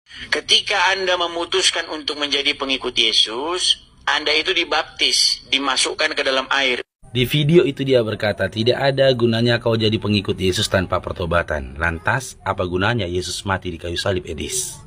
Ketika Anda memutuskan untuk menjadi pengikut Yesus, Anda itu dibaptis, dimasukkan ke dalam air. Di video itu dia berkata, tidak ada gunanya kau jadi pengikut Yesus tanpa pertobatan. Lantas, apa gunanya Yesus mati di kayu salib, Edis?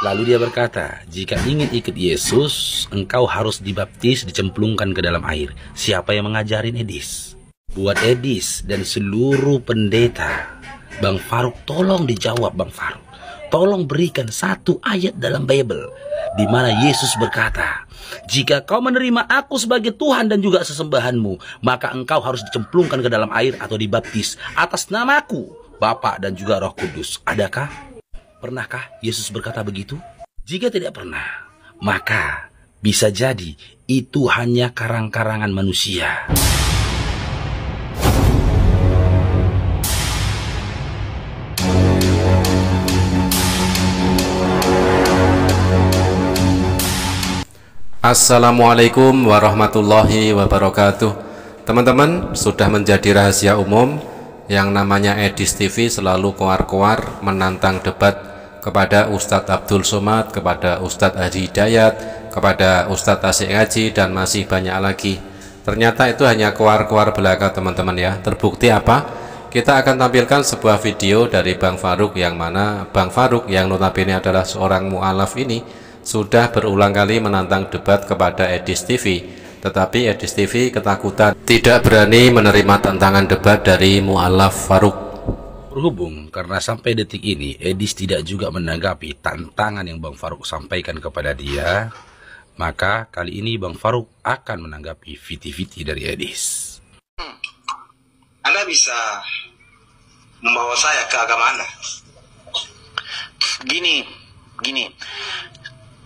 Lalu dia berkata, jika ingin ikut Yesus, engkau harus dibaptis, dicemplungkan ke dalam air. Siapa yang mengajarin, Edis? Buat Edis dan seluruh pendeta, Bang Faruk, tolong dijawab, Bang Faruk. Tolong berikan satu ayat dalam Bible di mana Yesus berkata, jika kau menerima aku sebagai Tuhan dan juga sesembahanmu, maka engkau harus dicemplungkan ke dalam air atau dibaptis atas namaku, Bapa dan juga Roh Kudus. Adakah? Pernahkah Yesus berkata begitu? Jika tidak pernah, maka bisa jadi itu hanya karang-karangan manusia. Assalamualaikum warahmatullahi wabarakatuh. Teman-teman, sudah menjadi rahasia umum yang namanya Edis TV selalu koar-koar menantang debat kepada Ustadz Abdul Somad, kepada Ustadz Haji Hidayat, kepada Ustadz Asik Ngaji, dan masih banyak lagi. Ternyata itu hanya koar-koar belaka, teman-teman ya. Terbukti apa? Kita akan tampilkan sebuah video dari Bang Faruk, yang mana Bang Faruk yang notabene adalah seorang mu'alaf ini sudah berulang kali menantang debat kepada Edis TV, tetapi Edis TV ketakutan, tidak berani menerima tantangan debat dari mu'alaf Faruk. Berhubung karena sampai detik ini Edis tidak juga menanggapi tantangan yang Bang Faruk sampaikan kepada dia, maka kali ini Bang Faruk akan menanggapi viti-viti dari Edis. Anda bisa membawa saya ke agama Anda? Gini.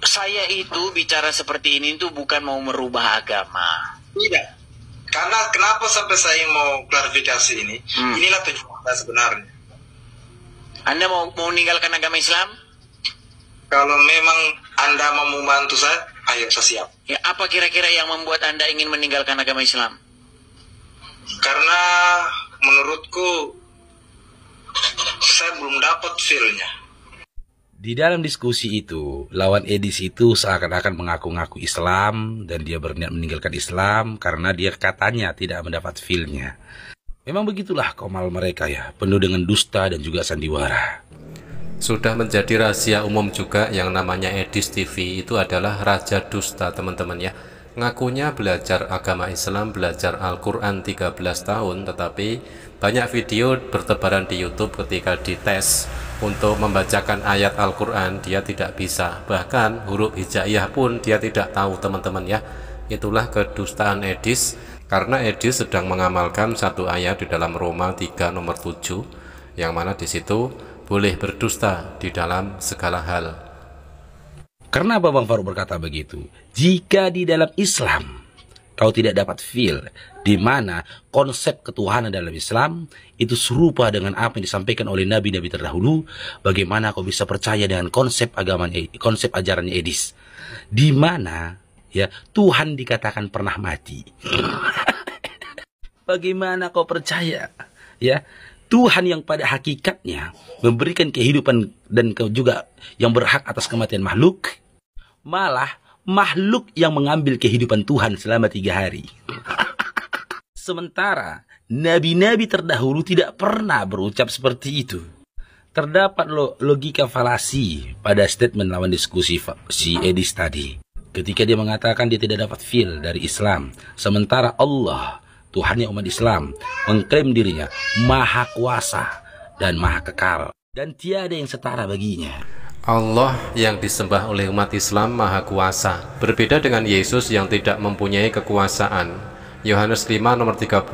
Saya itu bicara seperti ini itu bukan mau merubah agama. Tidak. Karena kenapa sampai saya mau klarifikasi ini? Inilah tujuan saya sebenarnya. Anda mau meninggalkan agama Islam? Kalau memang Anda mau membantu saya, ayo saya siap. Ya, apa kira-kira yang membuat Anda ingin meninggalkan agama Islam? Karena menurutku saya belum dapat feel-nya. Di dalam diskusi itu, lawan Edis itu seakan-akan mengaku-ngaku Islam dan dia berniat meninggalkan Islam karena dia katanya tidak mendapat feel-nya. Memang begitulah komal mereka ya, penuh dengan dusta dan juga sandiwara. Sudah menjadi rahasia umum juga yang namanya Edis TV itu adalah raja dusta, teman-teman ya. Ngakunya belajar agama Islam, belajar Al-Quran 13 tahun, tetapi banyak video bertebaran di YouTube ketika dites untuk membacakan ayat Al-Quran dia tidak bisa, bahkan huruf hijaiyah pun dia tidak tahu, teman-teman ya. Itulah kedustaan Edis, karena Edis sedang mengamalkan satu ayat di dalam Roma 3 nomor 7, yang mana di situ boleh berdusta di dalam segala hal. Karena Bang Faruk berkata begitu, jika di dalam Islam kau tidak dapat feel di mana konsep ketuhanan dalam Islam itu serupa dengan apa yang disampaikan oleh nabi-nabi terdahulu, bagaimana kau bisa percaya dengan konsep ajarannya Edis, di mana ya Tuhan dikatakan pernah mati? Bagaimana kau percaya ya Tuhan yang pada hakikatnya memberikan kehidupan dan juga yang berhak atas kematian makhluk, malah makhluk yang mengambil kehidupan Tuhan selama 3 hari. Sementara nabi-nabi terdahulu tidak pernah berucap seperti itu. Terdapat logika falasi pada statement lawan diskusi si Edis tadi, ketika dia mengatakan dia tidak dapat feel dari Islam, sementara Allah, Tuhannya umat Islam, mengklaim dirinya maha kuasa dan maha kekal, dan tiada yang setara baginya. Allah yang disembah oleh umat Islam maha kuasa, berbeda dengan Yesus yang tidak mempunyai kekuasaan. Yohanes 5 nomor 30,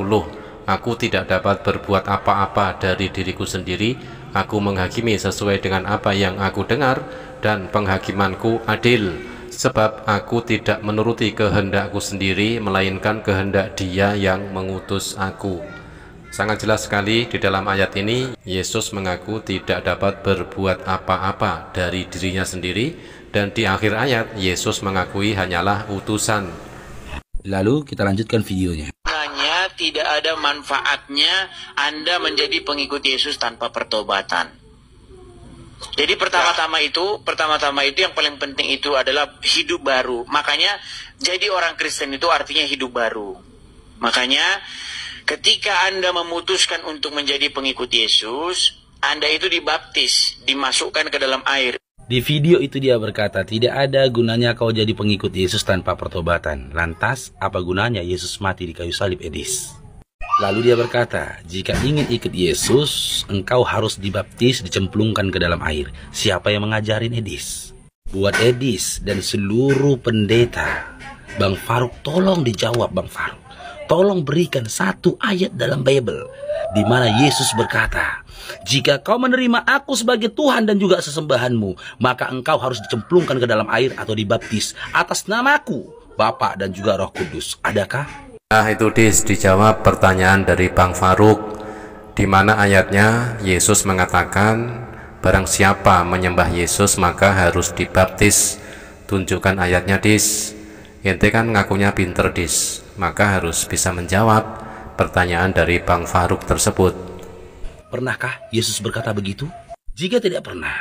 aku tidak dapat berbuat apa-apa dari diriku sendiri, aku menghakimi sesuai dengan apa yang aku dengar, dan penghakimanku adil, sebab aku tidak menuruti kehendakku sendiri, melainkan kehendak Dia yang mengutus aku. Sangat jelas sekali di dalam ayat ini, Yesus mengaku tidak dapat berbuat apa-apa dari dirinya sendiri, dan di akhir ayat Yesus mengakui hanyalah utusan. Lalu kita lanjutkan videonya. Hanya tidak ada manfaatnya Anda menjadi pengikut Yesus tanpa pertobatan. Jadi pertama-tama itu yang paling penting itu adalah hidup baru. Makanya jadi orang Kristen itu artinya hidup baru. Makanya ketika Anda memutuskan untuk menjadi pengikut Yesus, Anda itu dibaptis, dimasukkan ke dalam air. Di video itu dia berkata, tidak ada gunanya kau jadi pengikut Yesus tanpa pertobatan. Lantas, apa gunanya Yesus mati di kayu salib, Edis? Lalu dia berkata, jika ingin ikut Yesus, engkau harus dibaptis, dicemplungkan ke dalam air. Siapa yang mengajarin, Edis? Buat Edis dan seluruh pendeta, Bang Faruk, tolong dijawab, Bang Faruk. Tolong berikan satu ayat dalam Bible di mana Yesus berkata, jika kau menerima aku sebagai Tuhan dan juga sesembahanmu, maka engkau harus dicemplungkan ke dalam air atau dibaptis atas namaku, Bapa dan juga Roh Kudus. Adakah? Nah itu dijawab pertanyaan dari Bang Faruk, di mana ayatnya Yesus mengatakan barang siapa menyembah Yesus maka harus dibaptis. Tunjukkan ayatnya, Dis. Ente kan ngakunya pinter, Dis, maka harus bisa menjawab pertanyaan dari Bang Faruk tersebut. Pernahkah Yesus berkata begitu? Jika tidak pernah,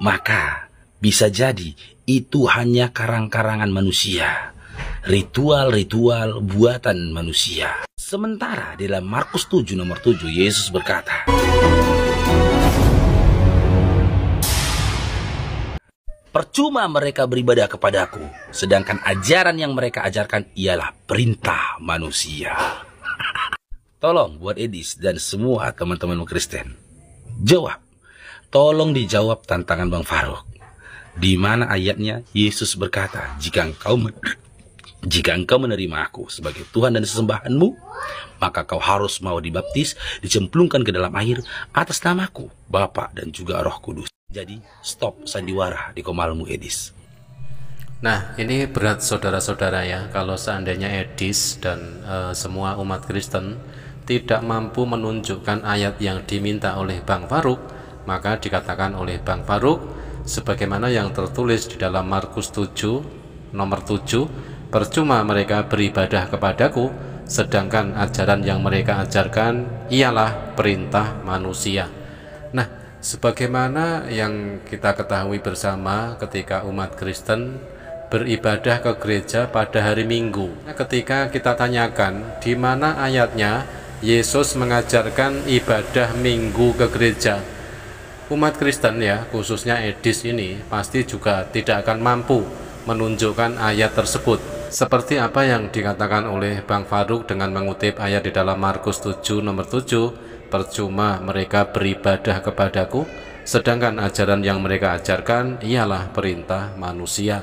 maka bisa jadi itu hanya karang-karangan manusia, ritual-ritual buatan manusia. Sementara dalam Markus 7 nomor 7 Yesus berkata, percuma mereka beribadah kepadaku, sedangkan ajaran yang mereka ajarkan ialah perintah manusia. Tolong buat Edis dan semua teman-teman Kristen, jawab. Tolong dijawab tantangan Bang Faruk. Di mana ayatnya Yesus berkata, jika engkau menerima aku sebagai Tuhan dan sesembahanmu, maka kau harus mau dibaptis, dicemplungkan ke dalam air atas namaku, Bapa dan juga Roh Kudus. Jadi stop sandiwara di komalmu, Edis. Nah ini berat saudara-saudara ya, kalau seandainya Edis dan semua umat Kristen tidak mampu menunjukkan ayat yang diminta oleh Bang Faruk, maka dikatakan oleh Bang Faruk sebagaimana yang tertulis di dalam Markus 7 nomor 7, percuma mereka beribadah kepadaku, sedangkan ajaran yang mereka ajarkan ialah perintah manusia. Nah, sebagaimana yang kita ketahui bersama ketika umat Kristen beribadah ke gereja pada hari Minggu, ketika kita tanyakan di mana ayatnya Yesus mengajarkan ibadah Minggu ke gereja, umat Kristen ya, khususnya Edis ini pasti juga tidak akan mampu menunjukkan ayat tersebut. Seperti apa yang dikatakan oleh Bang Faruk dengan mengutip ayat di dalam Markus 7 nomor 7, percuma mereka beribadah kepadaku, sedangkan ajaran yang mereka ajarkan ialah perintah manusia.